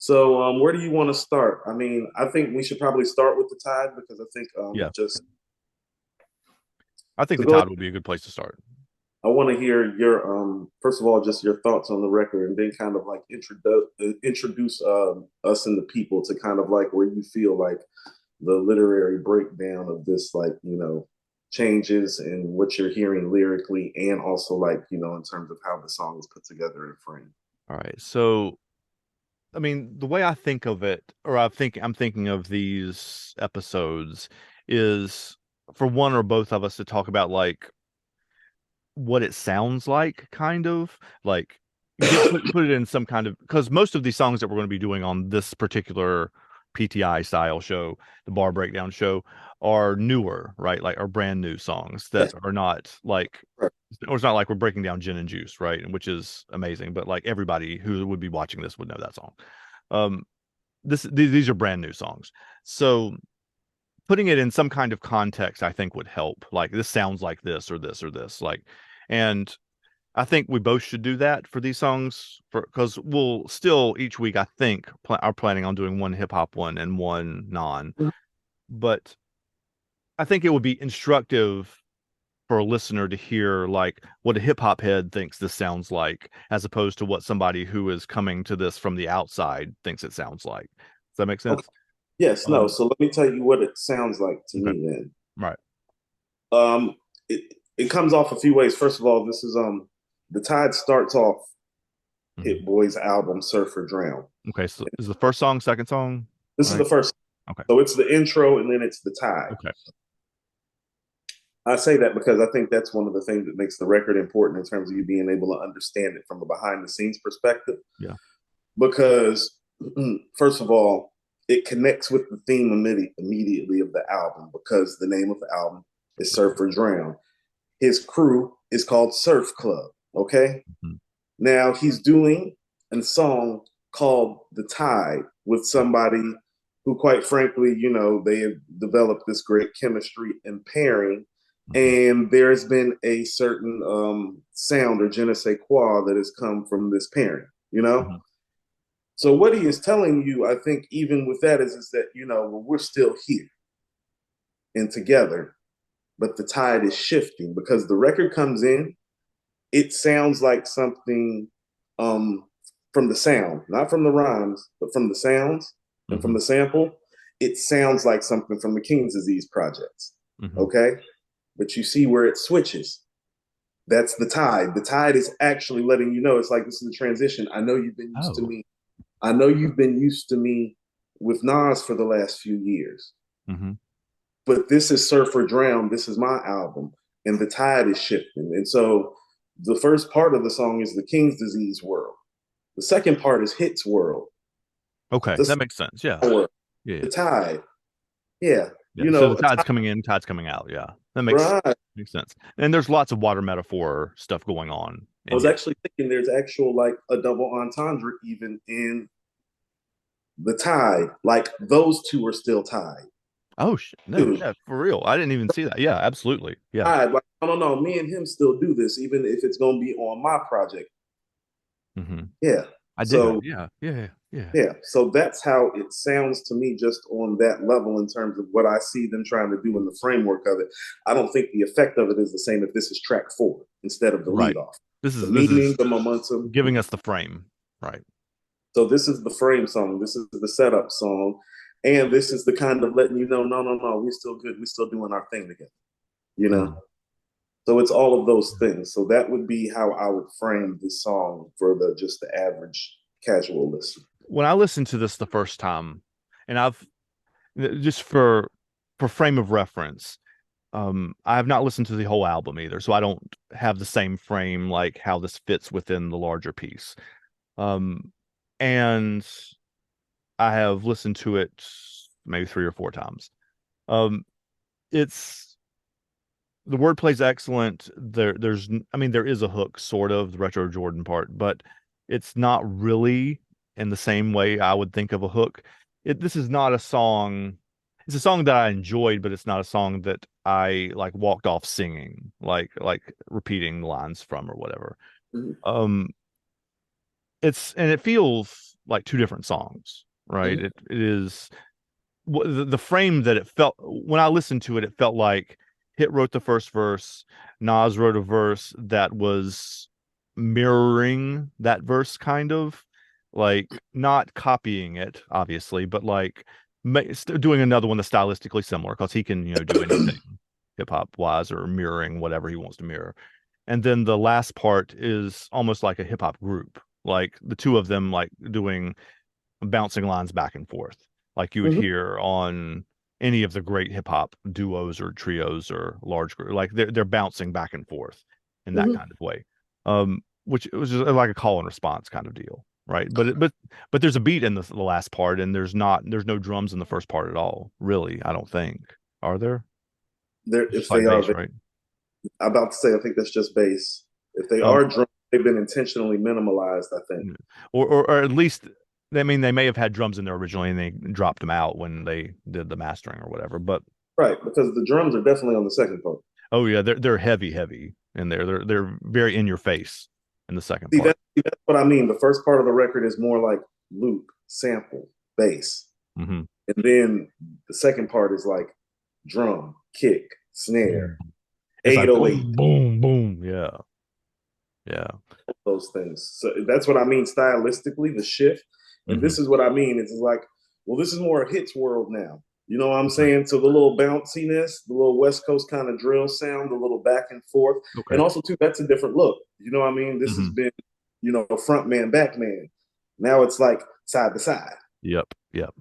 So, where do you want to start? I mean, I think we should probably start with the Tide because I think Yeah, just I think to the go ahead, Tide would be a good place to start. I want to hear your first of all just your thoughts on the record, and then kind of like introduce us and the people to kind of like where you feel like the literary breakdown of this, like changes in what you're hearing lyrically, and also like in terms of how the song is put together and framed. All right. So, I mean, the way I think of it, or I'm thinking of these episodes is for one or both of us to talk about like what it sounds like, kind of like put it in some kind of, because most of these songs that we're going to be doing on this particular PTI style show, the bar breakdown show, are newer, right? Like are brand new songs that Yes, are not like, right. or it's not like we're breaking down Gin and Juice, right? And which is amazing, but like everybody who would be watching this would know that song. Um, these are brand new songs, so putting it in some kind of context, I think would help. Like this sounds like this or this or this, like, and I think we both should do that for these songs for because we'll still each week I think are planning on doing one hip hop one and one non. But I think it would be instructive for a listener to hear like what a hip hop head thinks this sounds like, as opposed to what somebody who is coming to this from the outside thinks it sounds like. Does that make Okay. sense? Yes, no. Um, So let me tell you what it sounds like to okay, me then. right. It comes off a few ways. First of all, this is the Tide starts off Hmm. Hit Boy's album Surf or Drown. Okay, so is the first song, second song, This is right? the first, Okay, so it's the intro and then it's the Tide. okay, I say that because I think that's one of the things that makes the record important in terms of you being able to understand it from a behind the scenes perspective. yeah. Because first of all, it connects with the theme immediately of the album because the name of the album is Surf or Drown. His crew is called Surf Club. Okay. Mhm. Now he's doing a song called The Tide with Yeah. somebody who, quite frankly, they have developed this great chemistry and pairing. Mhm. And there's been a certain sound or je ne sais quoi that has come from this pairing. Mhm. So what he is telling you, I think, even with that, is that well, we're still here and together, but the tide is shifting because the record comes in, it sounds like something um, from the sound, not from the rhymes, but from the sounds and from Mhm. the sample. It sounds like something from the King's Disease projects. Mhm. Okay. But you see where it switches. That's the tide. The tide is actually letting you know it's like this is a transition. I know you've been used to Oh. me. I know you've been used to me with Nas for the last few years, Mhm. but this is Surf or Drown. This is my album, and the tide is shifting. And so the first part of the song is the King's Disease world. The second part is Hits world. Okay, The that makes sense. Yeah. world, Yeah. Yeah. the tide. Yeah, Yeah. So the tide's coming in, tide's coming out. Yeah. That right. makes sense. And there's lots of water metaphor stuff going on. I And was yeah. actually thinking there's actual like a double entendre even in the tide. Like those two are still tied. Oh shit. No, Dude, yeah, for real. I didn't even see that. Yeah, absolutely. Yeah. tide. Like I don't know. Me and him still do this, even if it's gonna be on my project. Hmm. Yeah. I dig that. So Yeah. Yeah. Yeah. yeah, so that's how it sounds to me, just on that level, in terms of what I see them trying to do in the framework of it. I don't think the effect of it is the same if this is track 4 instead of the lead Right. off. This The is this meaning, is the momentum. giving us the frame. Right. So this is the frame song. This is the setup song. And this is the kind of letting you know, no, no, no, we're still good. We're still doing our thing together, you know? Mhm. So it's all of those things. So that would be how I would frame this song for the just the average casual listener. When I listened to this the first time, and I've just for frame of reference, I have not listened to the whole album either, so I don't have the same frame like how this fits within the larger piece. Um, and I have listened to it maybe three or four times. Um, it's the wordplay's excellent. I mean, there is a hook, sort of, the retro Jordan part, but it's not really in the same way I would think of a hook. This is not a song. It's a song that I enjoyed, but it's not a song that I like walked off singing, like repeating lines from or whatever. Mhm. Um, and it feels like two different songs, right? Mhm. It is the frame that it felt when I listened to it, it felt like Hit wrote the first verse, Nas wrote a verse that was mirroring that verse, kind of like not copying it, obviously, but like doing another one that's stylistically similar because he can, do anything hip hop wise or mirroring whatever he wants to mirror. And then the last part is almost like a hip hop group, like the two of them like doing bouncing lines back and forth, like you would Mhm. hear on any of the great hip hop duos or trios or large group. Like they're bouncing back and forth in that Mhm. kind of way. Which was just like a call and response kind of deal, right? But there's a beat in the last part, and there's no drums in the first part at all, really. I don't think. Are there? It's If just like they are, bass, right? I'm about to say, I think that's just bass. If they Um, are drums, they've been intentionally minimalized, I think. or at least I mean they may have had drums in there originally and they dropped them out when they did the mastering or whatever. But Right, because the drums are definitely on the second part. oh yeah, they're heavy in there. They're very in your face in the second part. That's what I mean. The first part of the record is more like loop, sample, bass. Hmm. And then the second part is like drum, kick, snare, It's like 808, boom, boom, boom. Yeah, yeah. those things. So that's what I mean stylistically, the shift. And Hmm. this is what I mean. It's like, well, this is more a hits world now. You know what I'm Okay, saying? So the little bounciness, the little West Coast kind of drill sound, the little back and forth. And okay. also, too, that's a different look. You know what I mean? This has Hmm. been, front man, back man. Now it's like side to side. Yep, yep.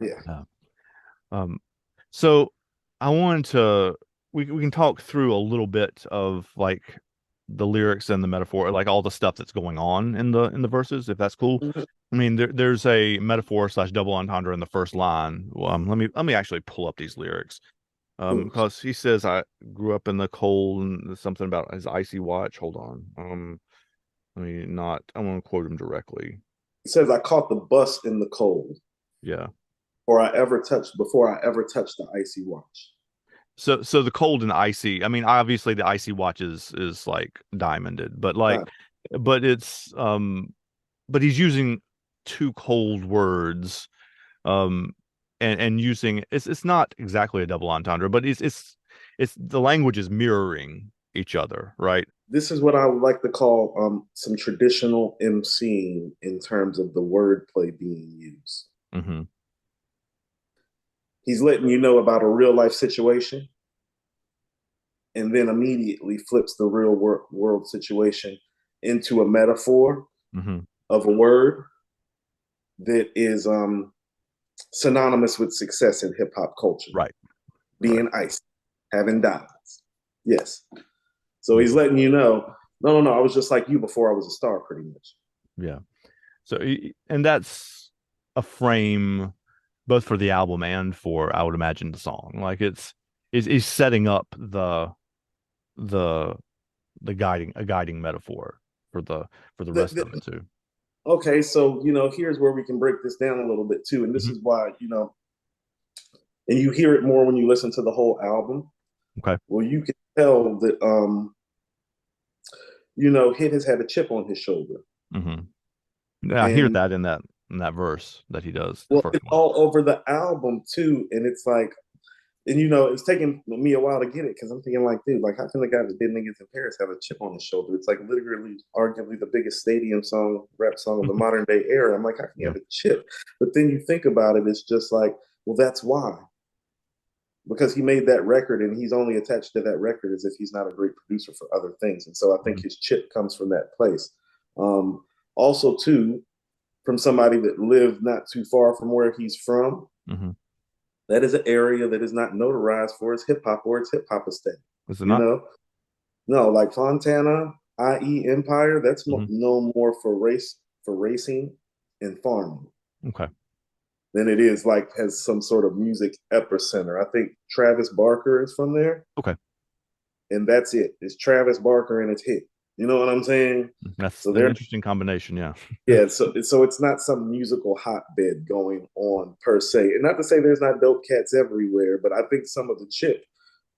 Yeah. Yeah. Um, so I wanted to we can talk through a little bit of like the lyrics and the metaphor, like all the stuff that's going on in the verses, if that's cool. Mhm. I mean, there's a metaphor slash double entendre in the first line. Let me actually pull up these lyrics. Cool. Because he says I grew up in the cold and something about his icy watch. Hold on. Let me not. I want to quote him directly. It says, I caught the bus in the cold Yeah. before I ever touched the icy watch. So the cold and icy. I mean, obviously the icy watch is like diamonded, but Uh, like, but it's but he's using two cold words, um, and using it's not exactly a double entendre, but it's the language is mirroring each other, right? this is what I would like to call some traditional MCing in terms of the wordplay being used. Hmm. He's letting you know about a real life situation and then immediately flips the real world situation into a metaphor Hmm. of a word that is synonymous with success in hip hop culture, Right. Right. being ice, having diamonds. Yes. So he's Hmm. letting you know, no, I was just like you before I was a star, pretty much. Yeah. So, and that's a frame both for the album and for, I would imagine, the song. Like is setting up the the guiding metaphor for the The, rest of the, it too. okay, so here's where we can break this down a little bit too, and this Hmm. is why and you hear it more when you listen to the whole album. Okay. Well, you can tell that Hit has had a chip on his shoulder, Hmm. Yeah, I hear and that in that verse that he does, the well, first it's one. all over the album too, and it's like, and it's taken me a while to get it because I'm thinking like, dude, like how can the guy that did Niggas in Paris have a chip on his shoulder? It's like literally, arguably the biggest stadium song, rap song of the modern day era. I'm like, how can you Yeah. have a chip? But then you think about it, it's just like, well, that's why. Because he made that record and he's only attached to that record as if he's not a great producer for other things. And so I think Hmm. his chip comes from that place. Um, Also, too, from somebody that lived not too far from where he's from, Hmm. that is an area that is not notarized for its hip hop or its hip hop estate. Is it You not? know, no, like Fontana, i.e. Empire, that's Hmm. no more for racing and farming Okay. than it is like has some sort of music epicenter. I think Travis Barker is from there, Okay. and that's it. It's Travis Barker and it's hit. You know what I'm saying? That's So an they're interesting combination. Yeah. yeah. So it's not some musical hotbed going on per se, and not to say there's not dope cats everywhere, but I think some of the chip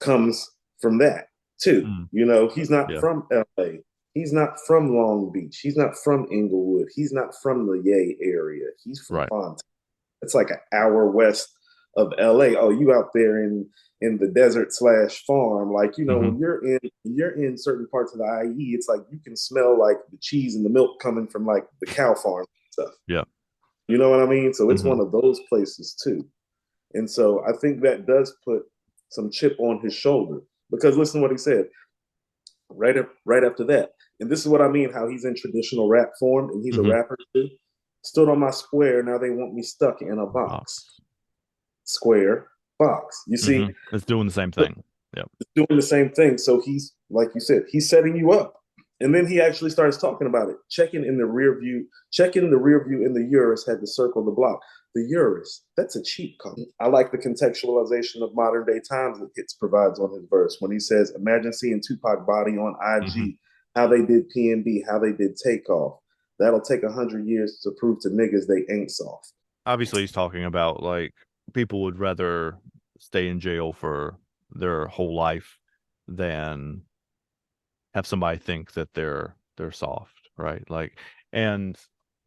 comes from that too. Mm. He's not Yeah. from LA. He's not from Long Beach. He's not from Inglewood. He's not from the Yay area. He's from Right. Fontaine. It's like an hour west of LA. Oh, you out there in the desert slash farm. Like, Hmm. when you're in certain parts of the IE, it's like you can smell like the cheese and the milk coming from like the cow farm stuff. Yeah. You know what I mean? So it's Hmm. one of those places too. And so I think that does put some chip on his shoulder. Because listen to what he said right after that. And this is what I mean, how he's in traditional rap form and he's a Hmm. rapper too. Stood on my square, now they want me stuck in a box. Box. Square, box. You Hmm. see, It's doing the same thing. Yep. doing the same thing. So he's, like you said, he's setting you up. And then he actually starts talking about it. Checking in the rear view in the Urus had to circle the block. The Urus, that's a cheap car. I like the contextualization of modern day times that Hits provides on his verse when he says, imagine seeing Tupac body on Hmm. IG, how they did PNB, how they did Takeoff. That'll take 100 years to prove to niggas they ain't soft. Obviously, he's talking about like people would rather stay in jail for their whole life than have somebody think that they're soft, right? Like, and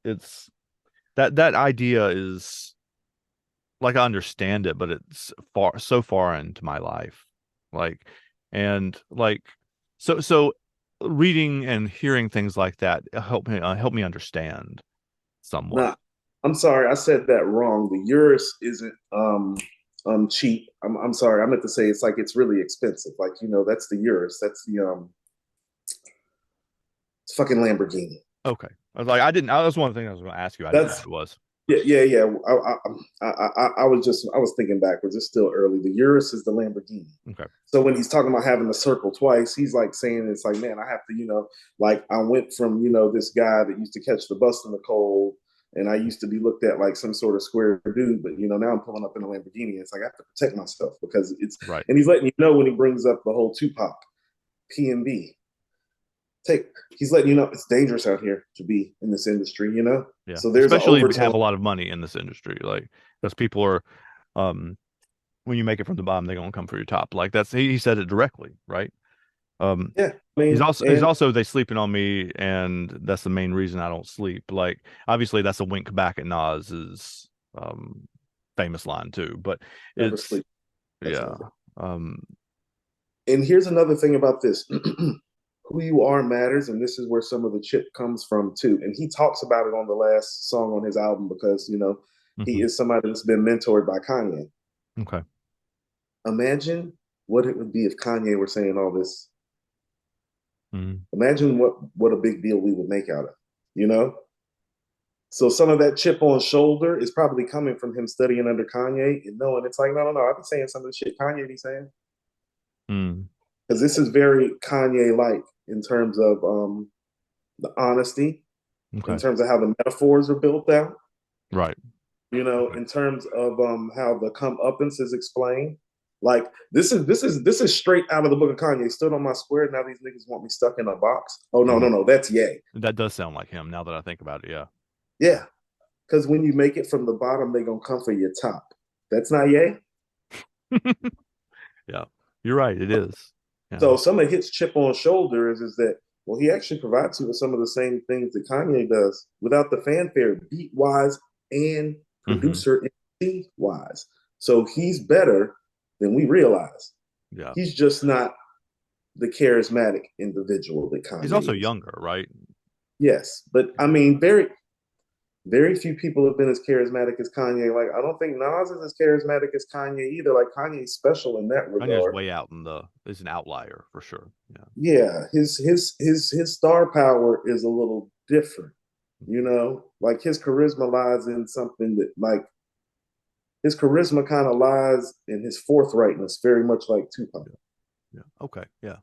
it's that idea is like I understand it, but it's so far into my life. Like, and like so reading and hearing things like that help me understand somewhat. Nah, I'm sorry, I said that wrong. The Urus isn't cheap. I'm sorry, I meant to say it's like it's really expensive. Like, that's the Urus. That's the it's fucking Lamborghini. Okay. I was like, I was one of the things I was going to ask you. I didn't know what That's it was. yeah. I was thinking backwards. It's still early. The Urus is the Lamborghini. Okay. So when he's talking about having to circle twice, he's like saying it's like, man, I have to, like I went from, this guy that used to catch the bus in the cold, and I used to be looked at like some sort of square dude, but now I'm pulling up in a Lamborghini. It's like I have to protect myself because Right. and he's letting you know when he brings up the whole Tupac, PNB. Take He's letting you know it's dangerous out here to be in this industry. Yeah. So there's an Especially if you overtone. have a lot of money in this industry, like because people are, um, when you make it from the bottom, they're gonna come for your top. Like he said it directly, right? Um, Yeah, I mean, he's and also they sleeping on me, and that's the main reason I don't sleep. Like obviously that's a wink back at Nas's famous line too, but never it's sleep. That's yeah. never. Um, And here's another thing about this. Who you are matters, and this is where some of the chip comes from too. And he talks about it on the last song on his album because he mhm. is somebody that's been mentored by Kanye. Okay. Imagine what it would be if Kanye were saying all this. Mhm. Imagine what a big deal we would make out of, you know. So some of that chip on shoulder is probably coming from him studying under Kanye and knowing it's like, no, no, no, I've been saying some of the shit Kanye be saying Mm. because this is very Kanye like in terms of the honesty, in Okay. terms of how the metaphors are built out, Right. Okay. in terms of how the comeuppance is explained. Like this is straight out of the book of Kanye. Stood on my square. Now these niggas want me stuck in a box. Oh no, no, Mhm. no. That's Ye. That does sound like him now that I think about it. Yeah. Yeah. Because when you make it from the bottom, they gonna come for your top. That's not Ye. Yeah. You're right. It is. Yeah. So some of his chip on shoulder is that well, he actually provides you with some of the same things that Kanye does without the fanfare, beat wise and Hmm. producer wise. So he's better than we realize. Yeah. He's just not the charismatic individual that He's also Kanye is. younger, right? Yes, but I mean, very few people have been as charismatic as Kanye. Like, I don't think Nas is as charismatic as Kanye either. Like, Kanye's special in that Kanye's regard. way out in the is an outlier for sure. Yeah. Yeah, his star power is a little different. Like his charisma lies in something that like his charisma kind of lies in his forthrightness, very much like Tupac. Yeah. Yeah. Okay. Yeah.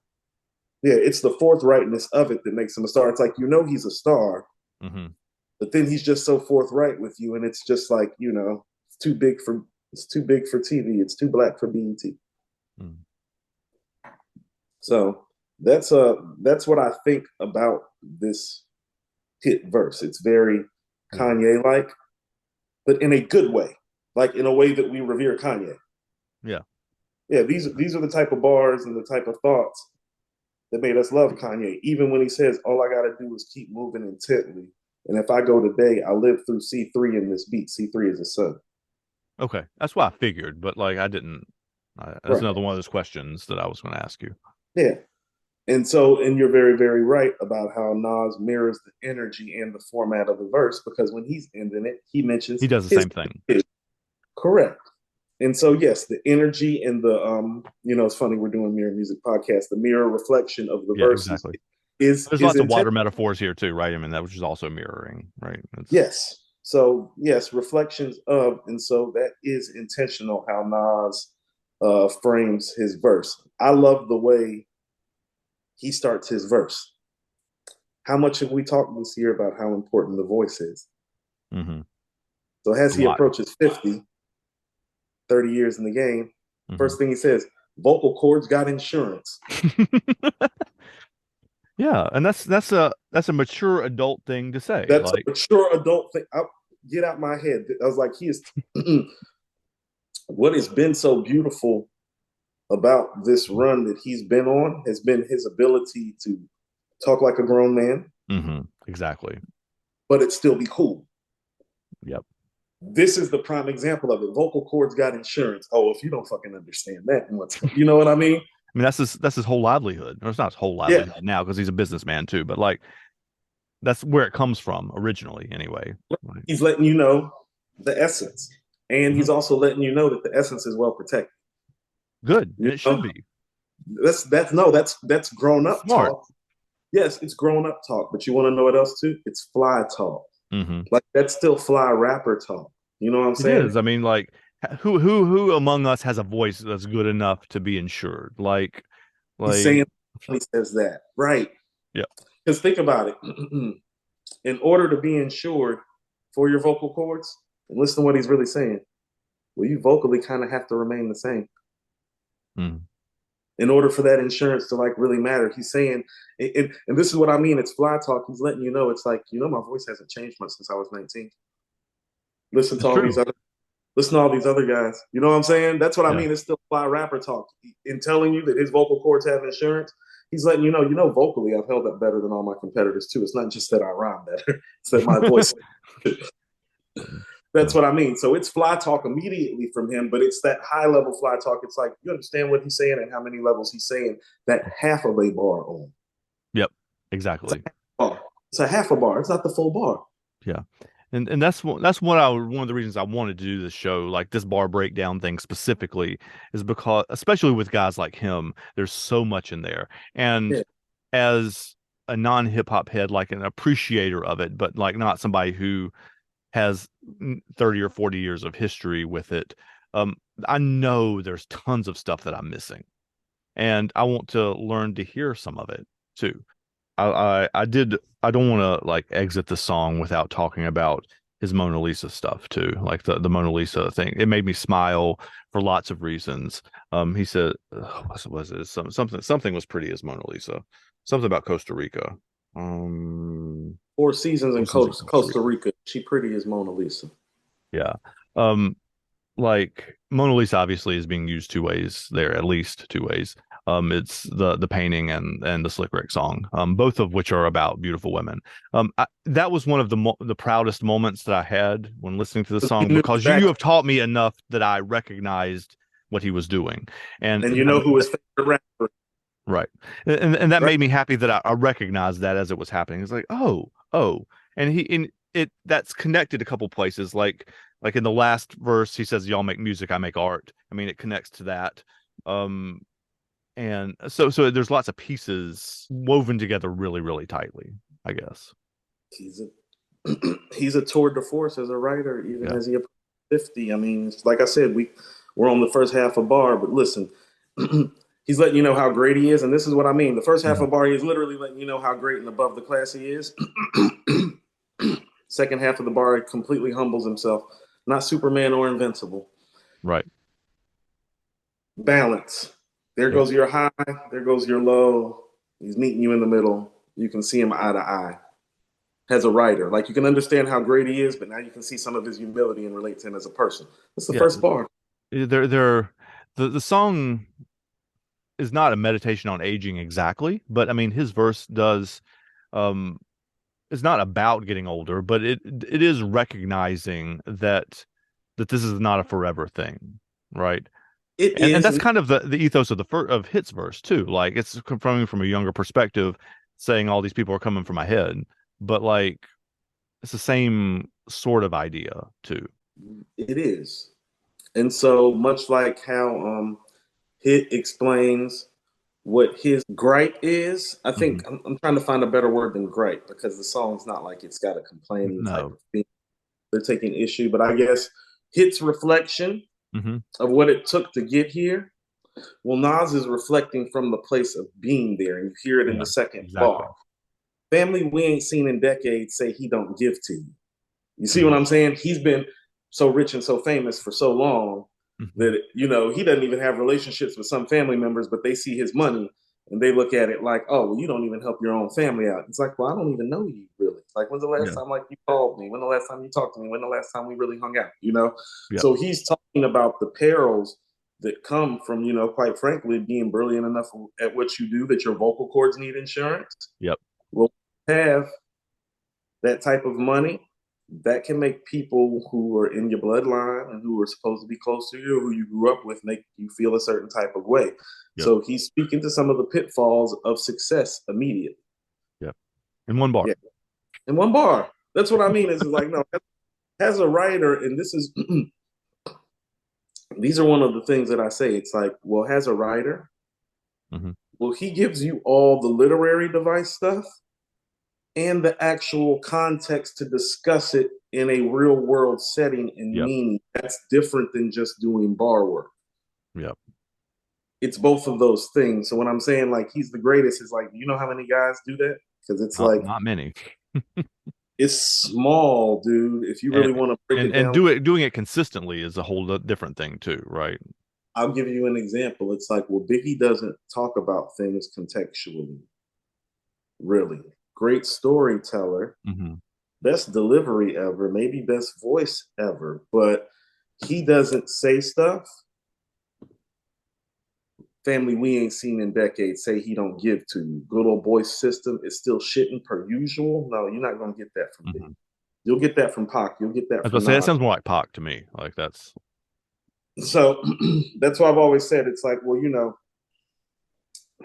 Yeah, it's the forthrightness of it that makes him a star. It's like he's a star, Hmm. but then he's just so forthright with you, and it's just like it's too big for TV. It's too black for BET. Mm. So that's what I think about this hit verse. It's very Yeah. Kanye like, but in a good way, like in a way that we revere Kanye. Yeah. Yeah, these are the type of bars and the type of thoughts that made us love Kanye. Even when he says, all I got to do is keep moving intently. And if I go today, I live through C3 in this beat. C3 is the sun. Okay, that's what I figured, but like I didn't. That's Right. another one of those questions that I was going to ask you. Yeah. And so, and you're very, very right about how Nas mirrors the energy and the format of the verse because when he's ending it, he mentions He does the his same thing. correct. And so, yes, the energy and the it's funny we're doing mirror music podcast. The mirror reflection of the Yeah, verses exactly. is There's is lots of intent. water metaphors here too, right? I mean, that which is also mirroring, right? It's Yes. So yes, reflections of, and so that is intentional how Nas frames his verse. I love the way he starts his verse. How much have we talked this year about how important the voice is? mm-hmm. So as A he lot. approaches 50, 30 years in the game, Mm-hmm. first thing he says, vocal cords got insurance. Yeah, and that's a mature adult thing to say. That's a Like, mature adult thing. Get out my head. I was like, he is what has been so beautiful about this run that he's been on has been his ability to talk like a grown man, exactly. but it still be cool. Yep. This is the prime example of it. Vocal cords got insurance. Oh, if you don't fucking understand that, what's you know what I mean? I mean, that's his whole livelihood. Or it's not his whole Yeah, livelihood now because he's a businessman too, but like that's where it comes from originally, anyway. Like, he's letting you know the essence, and mhm. he's also letting you know that the essence is well protected. Good, and You it should know, be that's grown up smart. talk. Yes, it's grown up talk, but you want to know what else too? It's fly talk. hmm Like that's still fly rapper talk. You know what I'm It saying? is. I mean, like, who among us has a voice that's good enough to be insured? He's Like, saying he says that, right? yeah, Because think about it. In order to be insured for your vocal cords, and listen to what he's really saying. Well, you vocally kind of have to remain the same mm, in order for that insurance to like really matter. He's saying, and this is what I mean. It's fly talk. He's letting you know. It's like my voice hasn't changed much since I was 19. Listen to it's all these true. other listen to all these other guys. You know what I'm saying? That's what I Yeah, mean. It's still fly rapper talk. In telling you that his vocal cords have insurance, he's letting vocally I've held up better than all my competitors too. It's not just that I rhyme better, it's that my voice. That's yeah, what I mean. So it's fly talk immediately from him, but it's that high level fly talk. It's like you understand what he's saying and how many levels he's saying that half of a bar on. yep, It's a exactly. bar. It's a half a bar. It's not the full bar. Yeah. And that's one of the reasons I wanted to do this show, like this bar breakdown thing specifically, is because especially with guys like him, there's so much in there. And Yeah. as a non-hip hop head, like an appreciator of it, but like not somebody who has 30 or 40 years of history with it, um, I know there's tons of stuff that I'm missing. And I want to learn to hear some of it too. I did. I don't want to like exit the song without talking about his Mona Lisa stuff too, like the Mona Lisa thing. It made me smile for lots of reasons. He said, what was it? Something was pretty as Mona Lisa. Something about Costa Rica. 4 seasons in Four Seasons in Costa Costa Rica. Rica. She pretty as Mona Lisa. Yeah. Um, like Mona Lisa obviously is being used two ways there, at least two ways. It's the painting and the Slick Rick song, both of which are about beautiful women. That was one of the proudest moments that I had when listening to the You song knew because you exactly, have taught me enough that I recognized what he was doing, and and you know who his favorite rapper, right, and that right? made me happy that I recognized that as it was happening. It's like, oh, and he in it that's connected a couple places, like in the last verse, he says, "Y'all make music, I make art." I mean, it connects to that. Um, and so there's lots of pieces woven together really, really tightly, I guess. He's he's a tour de force as a writer, even Yeah. as he approaches 50. I mean, like I said, we're on the first half of bar, but listen, he's letting you know how great he is, and this is what I mean. The first half Mhm. of bar, he's literally letting you know how great and above the class he is. Second half of the bar, he completely humbles himself. Not Superman or invincible. Right. Balance. There Yeah. goes your high. There goes your low. He's meeting you in the middle. You can see him eye to eye as a writer. Like you can understand how great he is, but now you can see some of his humility and relate to him as a person. That's the Yeah. first bar. They're the song. is not a meditation on aging exactly, but I mean his verse does um it's not about getting older, but it is recognizing that this is not a forever thing, right? It And is, that's and kind of the ethos of of Hit's verse too. Like it's confronting from a younger perspective, saying all these people are coming from my head, but like it's the same sort of idea too. it is. And so much like how Hit explains what his gripe is, I Hmm. think I'm trying to find a better word than gripe because the song's not like it's got a complaining type No. of thing. They're taking issue, but I guess Hit's reflection Hmm. of what it took to get here. Well, Nas is reflecting from the place of being there, and you hear it in Yeah, the second exactly. bar. Family we ain't seen in decades say he don't give to you. You see what Hmm. I'm saying? He's been so rich and so famous for so long Hmm. that he doesn't even have relationships with some family members, but they see his money and they look at it like, oh, well, you don't even help your own family out. It's like, well, I don't even know you really. Like, when's the last Yeah. time like you called me? When the last time you talked to me? When the last time we really hung out? Yep. So he's talking about the perils that come from, quite frankly, being brilliant enough at what you do that your vocal cords need insurance. Yep. Well, have that type of money, that can make people who are in your bloodline and who are supposed to be close to you or who you grew up with make you feel a certain type of way. Yep. So he's speaking to some of the pitfalls of success immediately. Yep. In one bar. Yeah. In one bar. That's what I mean. Is like, no, as a writer, and this is these are one of the things that I say. It's like, well, as a writer, Hmm. well, he gives you all the literary device stuff and the actual context to discuss it in a real world setting and Yep. meaning. That's different than just doing bar work. Yep. It's both of those things. So when I'm saying like he's the greatest, it's like, you know how many guys do that? Because it's Not like, not many. it's small, dude. If you really And want to break it and down, doing it consistently is a whole different thing too, right? I'll give you an example. It's like, well, Biggie doesn't talk about things contextually, really. Great storyteller, Hmm. best delivery ever, maybe best voice ever, but he doesn't say stuff family we ain't seen in decades say he don't give to you. Good old boy system is still shitting per usual. No, you're not gonna get that from Big. Hmm. You'll get that from Pac. You'll get I that was gonna from say that Nas. sounds more like Pac to me. Like that's So that's why I've always said it's like, well,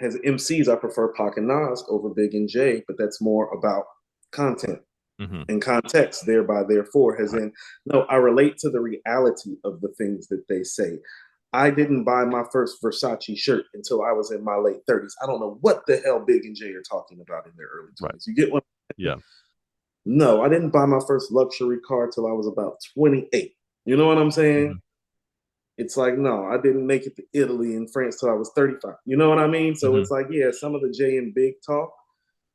as MCs, I prefer Pac and Nas over Big and J, but that's more about content hmm and context, thereby, therefore, as right. in, no, I relate to the reality of the things that they say. I didn't buy my first Versace shirt until I was in my late 30s. I don't know what the hell Big and Jay are talking about in their early Right. 20s. You get one? Yeah. No, I didn't buy my first luxury car till I was about 28. You know what I'm saying? Hmm. It's like, no, I didn't make it to Italy and France till I was 35. You know what I mean? So Hmm. it's like, yeah, some of the Jay and Big talk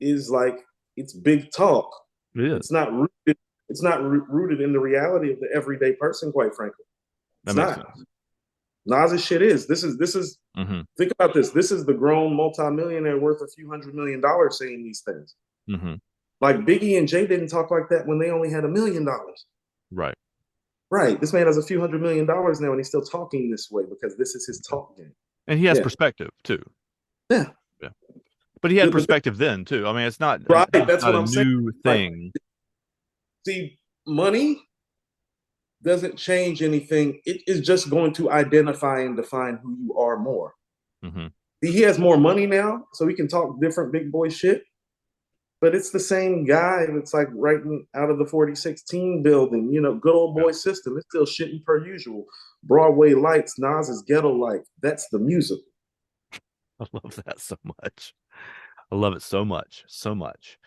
is like, it's big talk. It is. It's not rooted. It's not rooted in the reality of the everyday person, quite frankly. That It's makes not. sense. Nas's shit is. This is. Hmm. Think about this. This is the grown multimillionaire worth a few $100 million saying these things. Hmm. Like Biggie and Jay didn't talk like that when they only had $1 million. Right. Right. This man has a few $100 million now, and he's still talking this way because this is his talk game. And he has Yeah. perspective too. Yeah. Yeah. But he had But perspective then too. I mean, right. it's That's not what a I'm saying. new Like, thing. see, money doesn't change anything. It is just going to identify and define who you are more. Hmm. He has more money now, so he can talk different big boy shit. But it's the same guy that's like writing out of the 4016 building, good old Yeah. boy system. It's still shitting per usual. Broadway lights, Nas is ghetto like. That's the music. I love that so much. I love it so much. So much.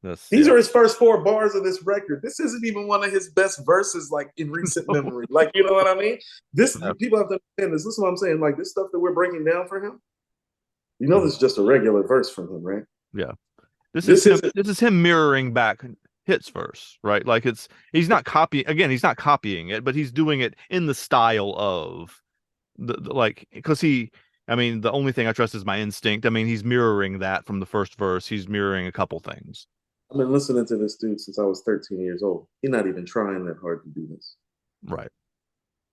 That's These yeah. are his first four bars of this record. This isn't even one of his best verses, like in recent memory. Like, you know what I mean? This Yeah. people have to understand this. This is what I'm saying. Like this stuff that we're breaking down for him, Mhm. this is just a regular verse from him, right? Yeah. This is This him. isn't. This is him mirroring back hits verse, right? Like he's not copying again. He's not copying it, but he's doing it in the style of the like because he. I mean, the only thing I trust is my instinct. I mean, he's mirroring that from the first verse. He's mirroring a couple things. I've been listening to this dude since I was 13 years old. He's not even trying that hard to do this. Right.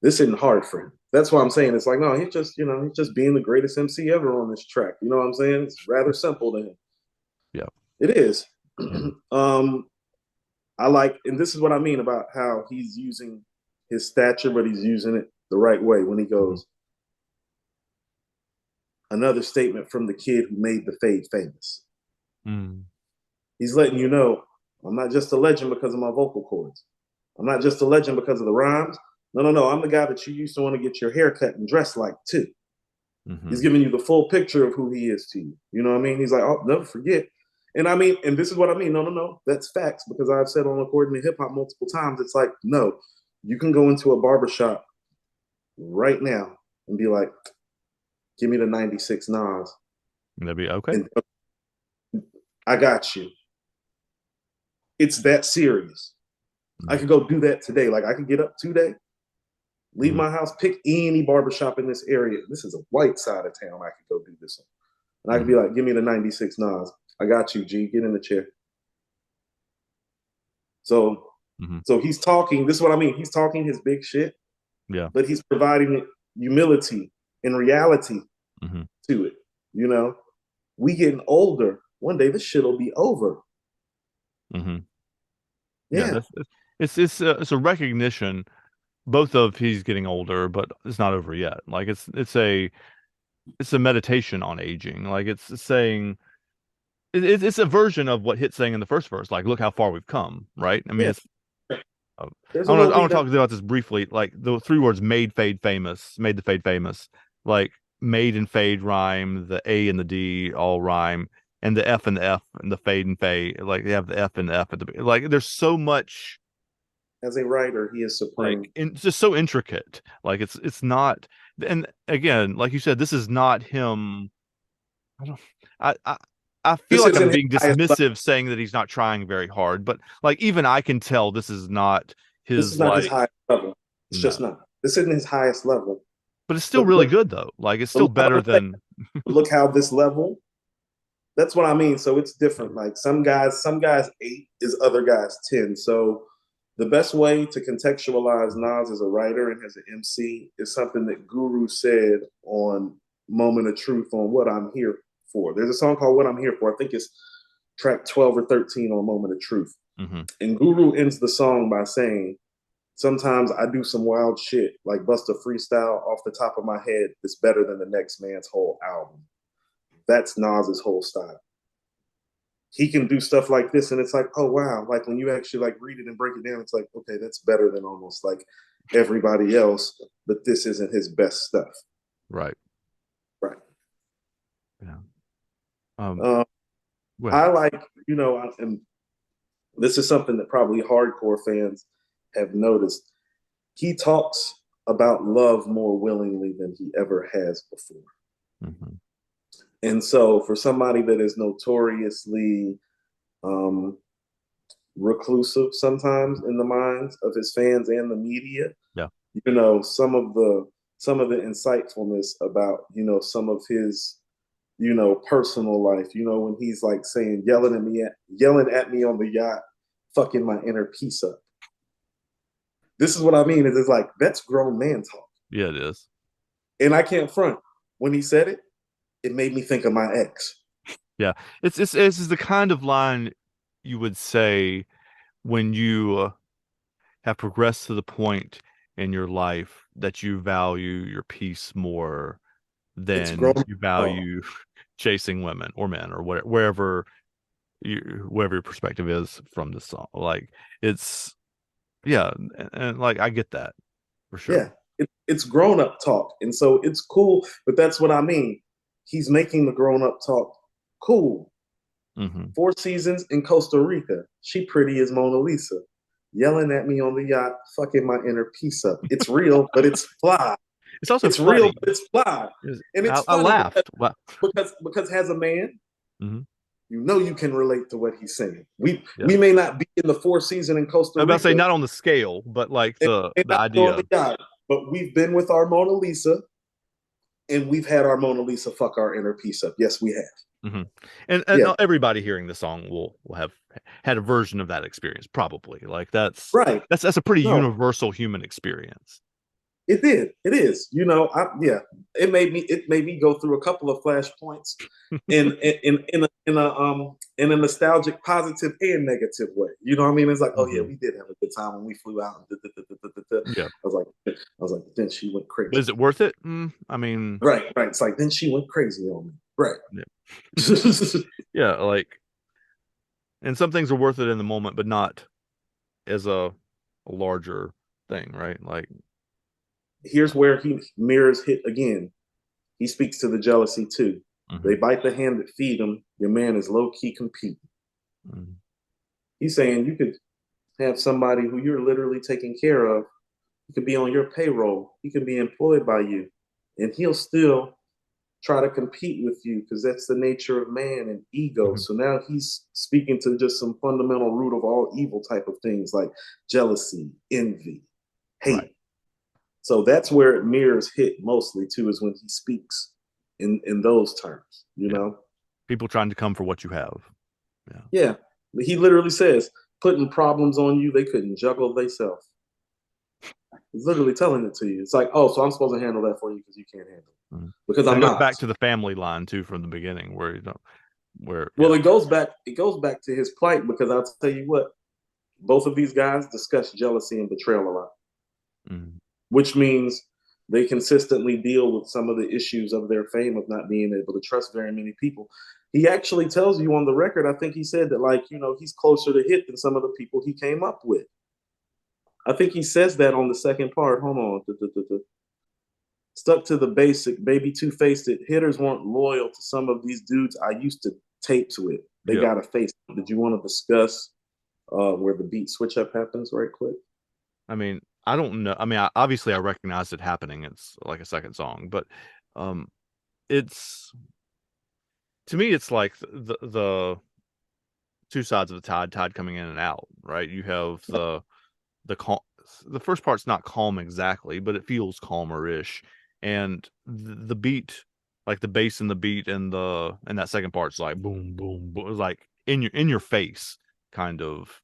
This isn't hard for him. That's why I'm saying it's like, no, he's just being the greatest MC ever on this track. You know what I'm saying? It's rather simple to him. Yeah. It is. Yeah. I like, and this is what I mean about how he's using his stature, but he's using it the right way when he Hmm. goes, another statement from the kid who made the fade famous. Mm. He's letting you know, I'm not just a legend because of my vocal cords. I'm not just a legend because of the rhymes. No, no, no. I'm the guy that you used to want to get your hair cut and dress like too. He's Hmm. giving you the full picture of who he is to you. You know what I mean? He's like, oh, never forget. And I mean, and this is what I mean. No, no, no. That's facts because I've said on According to Hip Hop multiple times. It's like, no, you can go into a barbershop right now and be like, give me the 96 Nas. That'd be okay. And I got you. It's that serious. I Hmm. could go do that today. Like I could get up today, leave Hmm. my house, pick any barbershop in this area. This is a white side of town. I could go do this on. And I could be Hmm. like, give me the 96 Nas. I got you, G. Get in the chair. So Hmm. so he's talking, this is what I mean. He's talking his big shit, Yeah. but he's providing humility and reality Hmm. to it. You know, we getting older. One day this shit'll be over. Hmm. Yeah. Yeah. It's a recognition both of he's getting older, but it's not over yet. Like it's a meditation on aging. Like it's saying it's a version of what Hit's saying in the first verse. Like, look how far we've come, right? I mean, Yeah. it's There's I a want road to I we want to done. talk about this briefly. Like the three words made fade famous, made the fade famous. Like made and fade rhyme, the A and the D all rhyme, and the F and the F and the fade and fade. Like they have the F and the F at the like. There's so much As a writer, he is supreme. it's just so intricate. Like it's not. And again, like you said, this is not him. I don't. I. I feel This like I'm isn't his being highest level. dismissive saying that he's not trying very hard, but like even I can tell this is not This is his not his like highest level. It's no. just not. This isn't his highest level. But it's still But really look, good though. Like it's but still look how better than look how this level. That's what I mean. So it's yeah. different. Like some guys 8 is other guys 10. So the best way to contextualize Nas as a writer and as an MC is something that Guru said on Moment of Truth on What I'm Here For. There's a song called What I'm Here For. I think it's track 12 or 13 on Moment of Truth. Hmm. And Guru ends the song by saying, sometimes I do some wild shit, like bust a freestyle off the top of my head that's better than the next man's whole album. That's Nas's whole style. He can do stuff like this, and it's like, oh wow, like when you actually like read it and break it down, it's like, okay, that's better than almost like everybody else, but this isn't his best stuff. Right. Right. Yeah. Um. Uh, Go ahead. I like, and this is something that probably hardcore fans have noticed. He talks about love more willingly than he ever has before. Hmm. And so, for somebody that is notoriously um, reclusive sometimes in the minds of his fans and the media, Yeah. some of the insightfulness about some of his personal life. When he's like saying, yelling at me on the yacht, fucking my inner peace up. This is what I mean. Is it's like that's grown man talk, Yeah. It is. and I can't front. When he said it, it made me think of my ex. Yeah. It's the kind of line you would say when you have progressed to the point in your life that you value your peace more It's grown than you talk. value chasing women or men or wherever your perspective is from the song. Like it's yeah, and like I get that for sure. Yeah, it's grown up talk, and so it's cool. But that's what I mean. He's making the grown up talk cool. Hmm. 4 seasons in Costa Rica. She pretty as Mona Lisa. Yelling at me on the yacht, fucking my inner peace up. It's real, but it's fly. It's also It's real, funny. but it's fly. And it's I funny because laughed. Wow. because because as a man, Hmm. you can relate to what he's saying. We Yeah. we may not be in the 4 season in Costa I'm about to say Rica, not on the scale, but like and the may the not be on idea. the yacht, but we've been with our Mona Lisa, and we've had our Mona Lisa fuck our inner peace up. Yes, we have. Hmm. And Yeah, everybody hearing the song will have had a version of that experience, probably. Like right. that's a pretty No, universal human experience. It did. It is. You know, yeah. It made me go through a couple of flashpoints in a nostalgic, positive and negative way. You know what I mean? It's like, oh yeah, Mhm. we did have a good time when we flew out. I Yeah. was like, then she went But crazy. is it worth it? I mean, Right, right. It's like then she went crazy on me. Right. yeah. Yeah, like, and some things are worth it in the moment, but not as a larger thing, right? Like, Here's where he mirrors hit again. He speaks to the jealousy too. They mhm, bite the hand that feed them. Your man is low key competing. mhm, He's saying you could have somebody who you're literally taking care of. He could be on your payroll. He could be employed by you, and he'll still try to compete with you because that's the nature of man and ego. mhm. So now he's speaking to just some fundamental root of all evil type of things like jealousy, envy, Right. hate. So that's where it mirrors hit mostly too, is when he speaks in those terms, you Yeah. know? People trying to come for what you have. Yeah. Yeah. He literally says, putting problems on you they couldn't juggle themselves. He's literally telling it to you. It's like, oh, so I'm supposed to handle that for you because you can't handle it. Mhm. Because And I'm it goes not. back to the family line too from the beginning where you don't where Well, yeah. it goes back to his plight because I'll tell you what, both of these guys discuss jealousy and betrayal a lot, Mhm. which means they consistently deal with some of the issues of their fame of not being able to trust very many people. He actually tells you on the record, I think he said that, like, you know, he's closer to hit than some of the people he came up with. I think he says that on the second part. Hold on. Stuck to the basic, baby two faced it. Hitters weren't loyal to some of these dudes I used to tape to it. They Yeah. got a face. Did you want to discuss where the beat switch up happens right quick? I mean, I don't know. I mean, obviously I recognize it happening. It's like a second song, but um it's to me it's like the two sides of the tide coming in and out, right? You have the calm, the first part's not calm exactly, but it feels calmer-ish. And the beat, like the bass and the beat and that second part's like boom, boom, boom, like in your face kind of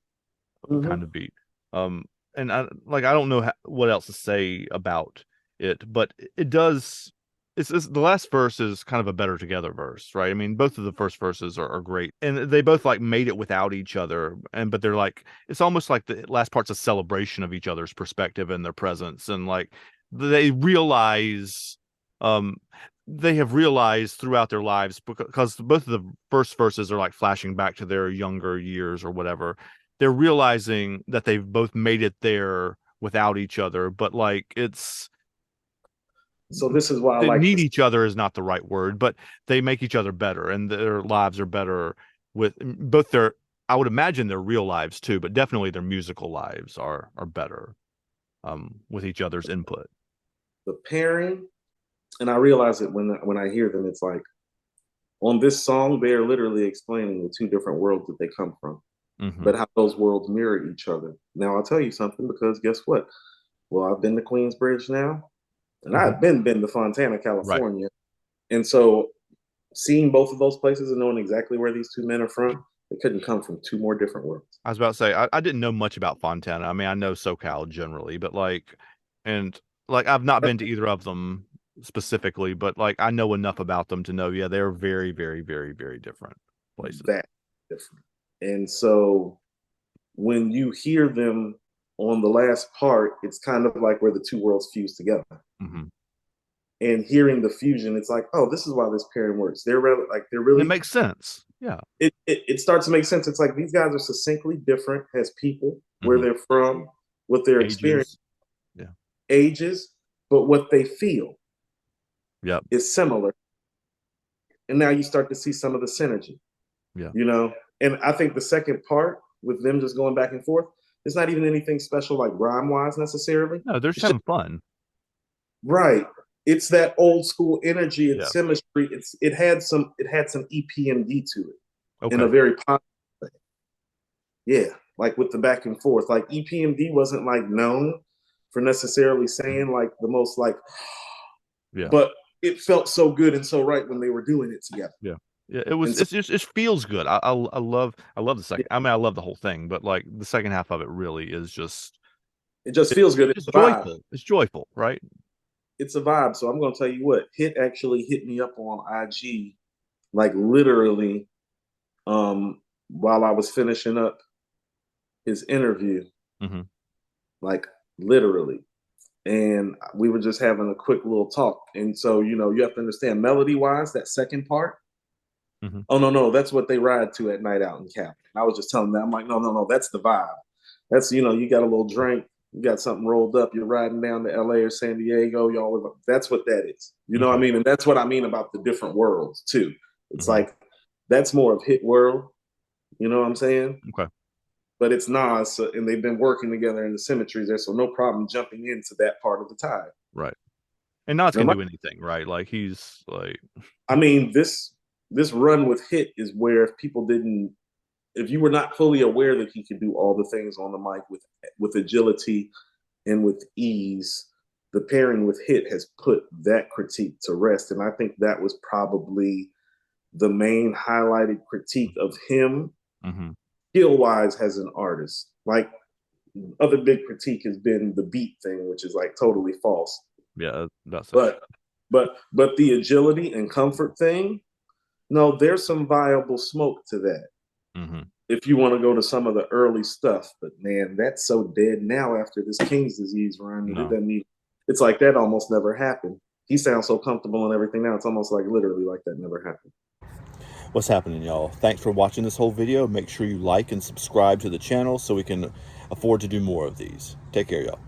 Mm-hmm. beat. Um, and I don't know what else to say about it, but it does. It's the last verse is kind of a better together verse, right? I mean, both of the first verses are great, and they both like made it without each other, but they're like it's almost like the last part's a celebration of each other's perspective and their presence, and like they realize, um, they have realized throughout their lives because both of the first verses are like flashing back to their younger years or whatever, they're realizing that they've both made it there without each other, but like it's So this is why I they like need this. each other is not the right word, but they make each other better and their lives are better with both their I would imagine their real lives too, but definitely their musical lives are better with each other's input. The pairing, and I realize it when I hear them. It's like on this song, they are literally explaining the two different worlds that they come from, Hmm. but how those worlds mirror each other. Now I'll tell you something because guess what? Well, I've been to Queensbridge now, and Hmm. I've been to Fontana, Right. California, and so seeing both of those places and knowing exactly where these two men are from, they couldn't come from two more different worlds. I was about to say I didn't know much about Fontana. I mean, I know SoCal generally, but like, and like I've not been to either of them specifically, but like I know enough about them to know, yeah, they're very, very, very, very different places. That different. And so when you hear them on the last part, it's kind of like where the two worlds fuse together. Hmm. And hearing the fusion, it's like, oh, this is why this pairing works. They're And it really makes sense. Yeah. it starts to make sense. It's like these guys are succinctly different as people, where Hmm. they're from, what their experience, Ages. Yeah. ages, but what they feel Yep. is similar. And now you start to see some of the synergy, Yeah. you know. And I think the second part with them just going back and forth, it's not even anything special like rhyme wise necessarily. No, they're just It's just having fun. right. It's that old school energy and Yeah. chemistry. It had some EPMD to it in a Okay. very positive way. Yeah, like with the back and forth. Like EPMD wasn't like known for necessarily Mhm. saying like the most like, Yeah. but it felt so good and so right when they were doing it together. Yeah. Yeah. It was. And so It feels good. I love the yeah, second. I mean, I love the whole thing, but like the second half of it really is just it just feels good. It's it's a vibe. joyful. It's joyful, right? it's a vibe. So I'm gonna tell you what, Hit actually hit me up on IG, like literally, while I was finishing up his interview, Mm-hmm. like literally. And we were just having a quick little talk. And so, you have to understand melody wise, that second part. Mm-hmm. Oh no, no, that's what they ride to at night out in Cali. And I was just telling them, I'm like, no, no, no, that's the vibe. That's you got a little drink, you got something rolled up, you're riding down to LA or San Diego, y'all. That's what that is. You know what I Okay. mean? And that's what I mean about the different worlds too. It's Mm-hmm. like that's more of Hit world. You know what I'm saying? Okay. But it's Nas, and they've been working together, and the symmetry's there, so no problem jumping into that part of the tide. Right. And Nas Now, can do anything, right? Like he's like, I mean, this run with Hit is where if people didn't, if you were not fully aware that he could do all the things on the mic with agility and with ease, the pairing with Hit has put that critique to rest, and I think that was probably the main highlighted critique of him mm-hmm. skill wise as an artist. Like other big critique has been the beat thing, which is like totally false. Yeah, that's a But but the agility and comfort thing, no, there's some viable smoke to that. mm-hmm. If you want to go to some of the early stuff, but man, that's so dead now after this King's disease run that it No. doesn't even. It's like that almost never happened. He sounds so comfortable and everything now. It's almost like literally like that never happened. What's happening, y'all? Thanks for watching this whole video. Make sure you like and subscribe to the channel so we can afford to do more of these. Take care, y'all.